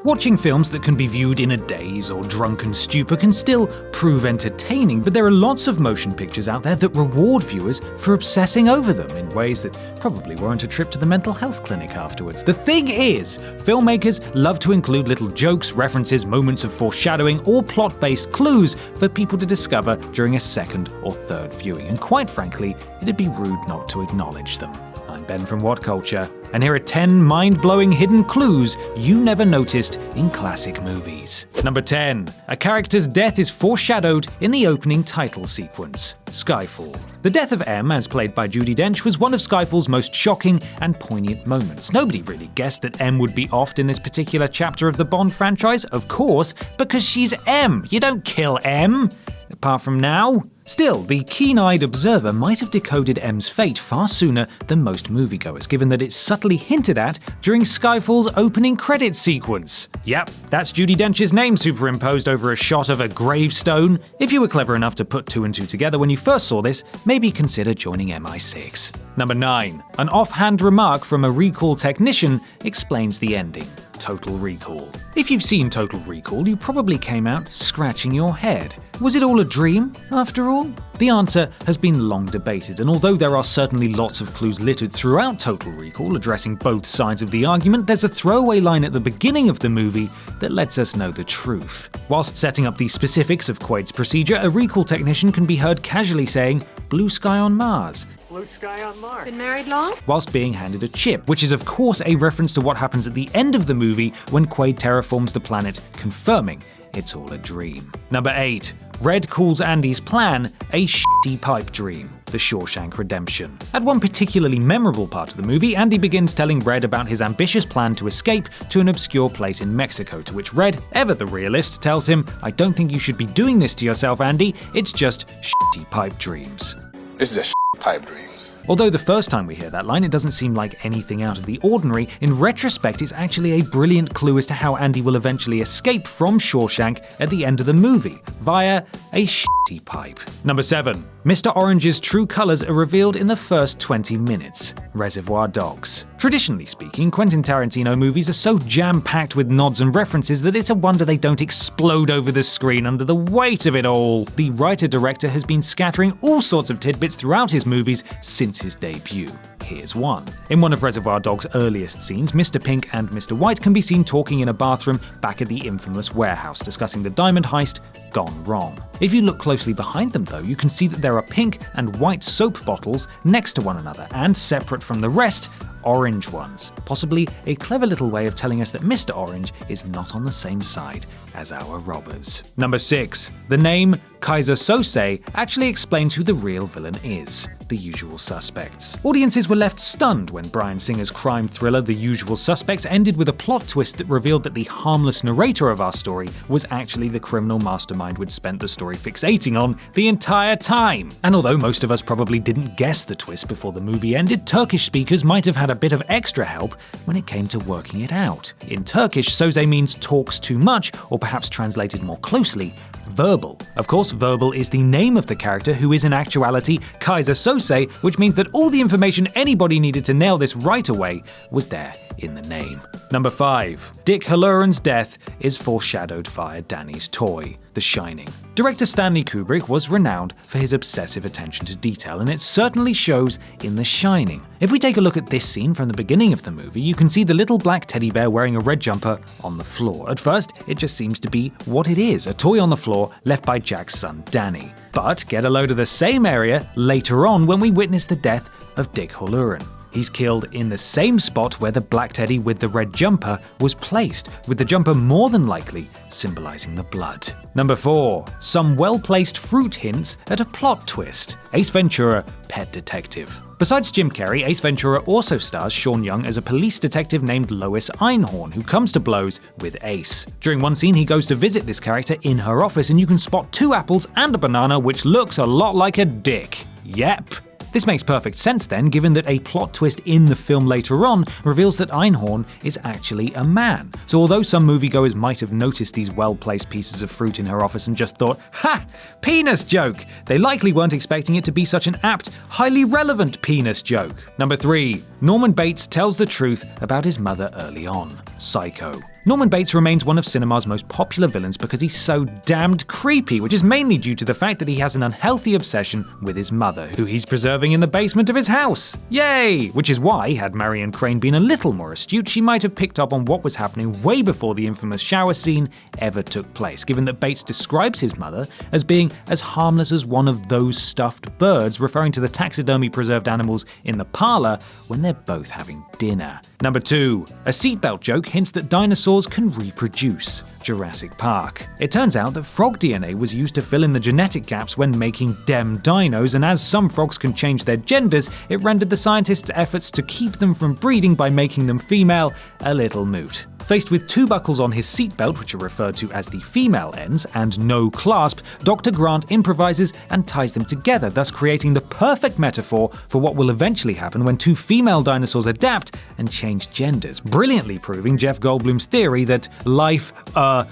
Watching films that can be viewed in a daze or drunken stupor can still prove entertaining, but there are lots of motion pictures out there that reward viewers for obsessing over them in ways that probably warrant a trip to the mental health clinic afterwards. The thing is, filmmakers love to include little jokes, references, moments of foreshadowing, or plot-based clues for people to discover during a second or third viewing, and quite frankly, it'd be rude not to acknowledge them. I'm Ben from Whatculture, and here are 10 mind-blowing hidden clues you never noticed in classic movies. Number 10. A character's death is foreshadowed in the opening title sequence. Skyfall. The death of M, as played by Judi Dench, was one of Skyfall's most shocking and poignant moments. Nobody really guessed that M would be offed in this particular chapter of the Bond franchise, of course, because she's M. You don't kill M. Apart from now. Still, the keen-eyed observer might have decoded M's fate far sooner than most moviegoers, given that it's subtly hinted at during Skyfall's opening credits sequence. Yep, that's Judi Dench's name superimposed over a shot of a gravestone. If you were clever enough to put two and two together when you first saw this, maybe consider joining MI6. Number 9. An offhand remark from a recall technician explains the ending. Total Recall. If you've seen Total Recall, you probably came out scratching your head. Was it all a dream, after all? The answer has been long debated, and although there are certainly lots of clues littered throughout Total Recall addressing both sides of the argument, there's a throwaway line at the beginning of the movie that lets us know the truth. Whilst setting up the specifics of Quaid's procedure, a recall technician can be heard casually saying, "Blue sky on Mars." Blue sky on Mars. Been married long? Whilst being handed a chip, which is of course a reference to what happens at the end of the movie when Quaid terraforms the planet, confirming it's all a dream. Number 8. Red calls Andy's plan a shitty pipe dream. The Shawshank Redemption. At one particularly memorable part of the movie, Andy begins telling Red about his ambitious plan to escape to an obscure place in Mexico, to which Red, ever the realist, tells him, "I don't think you should be doing this to yourself, Andy, it's just shitty pipe dreams." This is a pipe dreams. Although the first time we hear that line, it doesn't seem like anything out of the ordinary, in retrospect it's actually a brilliant clue as to how Andy will eventually escape from Shawshank at the end of the movie, via a shitty pipe. Number 7. Mr. Orange's true colours are revealed in the first 20 minutes. Reservoir Dogs. Traditionally speaking, Quentin Tarantino movies are so jam-packed with nods and references that it's a wonder they don't explode over the screen under the weight of it all. The writer-director has been scattering all sorts of tidbits throughout his movies since his debut. Here's one. In one of Reservoir Dogs' earliest scenes, Mr. Pink and Mr. White can be seen talking in a bathroom back at the infamous warehouse, discussing the diamond heist gone wrong. If you look closely behind them though, you can see that there are pink and white soap bottles next to one another, and separate from the rest, orange ones. Possibly a clever little way of telling us that Mr. Orange is not on the same side as our robbers. Number 6. The name Kaiser Sose actually explains who the real villain is. The Usual Suspects. Audiences were left stunned when Bryan Singer's crime thriller The Usual Suspects ended with a plot twist that revealed that the harmless narrator of our story was actually the criminal mastermind we'd spent the story fixating on the entire time. And although most of us probably didn't guess the twist before the movie ended, Turkish speakers might have had a bit of extra help when it came to working it out. In Turkish, Sose means talks too much, or perhaps translated more closely, verbal. Of course, verbal is the name of the character who is in actuality Kaiser Sose, which means that all the information anybody needed to nail this right away was there in the name. Number 5. Dick Halloran's death is foreshadowed via Danny's toy, The Shining. Director Stanley Kubrick was renowned for his obsessive attention to detail, and it certainly shows in The Shining. If we take a look at this scene from the beginning of the movie, you can see the little black teddy bear wearing a red jumper on the floor. At first, it just seems to be what it is, a toy on the floor left by Jack's son Danny. But get a load of the same area later on when we witness the death of Dick Halloran. He's killed in the same spot where the black teddy with the red jumper was placed, with the jumper more than likely symbolizing the blood. Number 4. Some well-placed fruit hints at a plot twist. Ace Ventura, Pet Detective. Besides Jim Carrey, Ace Ventura also stars Sean Young as a police detective named Lois Einhorn, who comes to blows with Ace. During one scene, he goes to visit this character in her office, and you can spot 2 apples and a banana, which looks a lot like a dick. Yep. This makes perfect sense then, given that a plot twist in the film later on reveals that Einhorn is actually a man. So although some moviegoers might have noticed these well-placed pieces of fruit in her office and just thought, "Ha! Penis joke!" they likely weren't expecting it to be such an apt, highly relevant penis joke. Number 3. Norman Bates tells the truth about his mother early on. Psycho. Norman Bates remains one of cinema's most popular villains because he's so damned creepy, which is mainly due to the fact that he has an unhealthy obsession with his mother, who he's preserving in the basement of his house. Yay! Which is why, had Marion Crane been a little more astute, she might have picked up on what was happening way before the infamous shower scene ever took place, given that Bates describes his mother as being as harmless as one of those stuffed birds, referring to the taxidermy preserved animals in the parlor when they're both having dinner. Number 2. A seatbelt joke hints that dinosaurs can reproduce. Jurassic Park. It turns out that frog DNA was used to fill in the genetic gaps when making dem dinos, and as some frogs can change their genders, it rendered the scientists' efforts to keep them from breeding by making them female a little moot. Faced with 2 buckles on his seatbelt, which are referred to as the female ends, and no clasp, Dr. Grant improvises and ties them together, thus creating the perfect metaphor for what will eventually happen when 2 female dinosaurs adapt and change genders, brilliantly proving Jeff Goldblum's theory that life,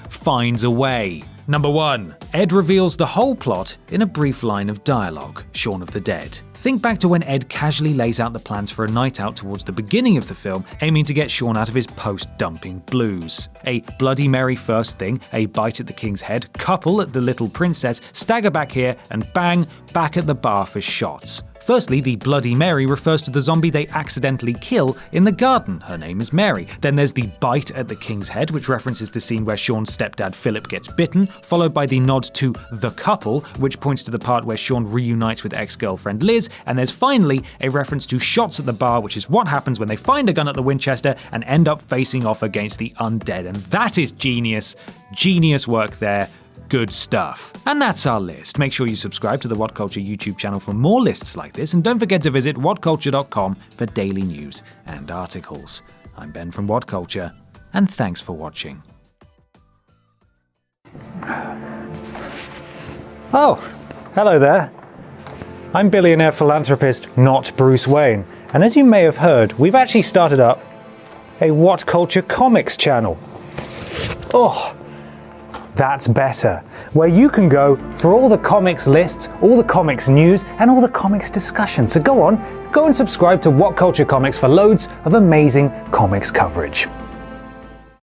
finds a way. Number 1. Ed reveals the whole plot in a brief line of dialogue, Shaun of the Dead. Think back to when Ed casually lays out the plans for a night out towards the beginning of the film, aiming to get Shaun out of his post-dumping blues. A Bloody Mary first thing, a bite at the king's head, couple at the little princess, stagger back here, and bang, back at the bar for shots. Firstly, the Bloody Mary refers to the zombie they accidentally kill in the garden. Her name is Mary. Then there's the bite at the king's head, which references the scene where Shaun's stepdad Philip gets bitten, followed by the nod to the couple, which points to the part where Shaun reunites with ex-girlfriend Liz, and there's finally a reference to shots at the bar, which is what happens when they find a gun at the Winchester and end up facing off against the undead. And that is genius. Genius work there. Good stuff. And that's our list. Make sure you subscribe to the Whatculture YouTube channel for more lists like this, and don't forget to visit whatculture.com for daily news and articles. I'm Ben from Whatculture, and thanks for watching. Oh, hello there. I'm billionaire philanthropist, not Bruce Wayne, and as you may have heard, we've actually started up a Whatculture comics channel. Oh, that's better. Where you can go for all the comics lists, all the comics news, and all the comics discussion. So go and subscribe to Whatculture Comics for loads of amazing comics coverage.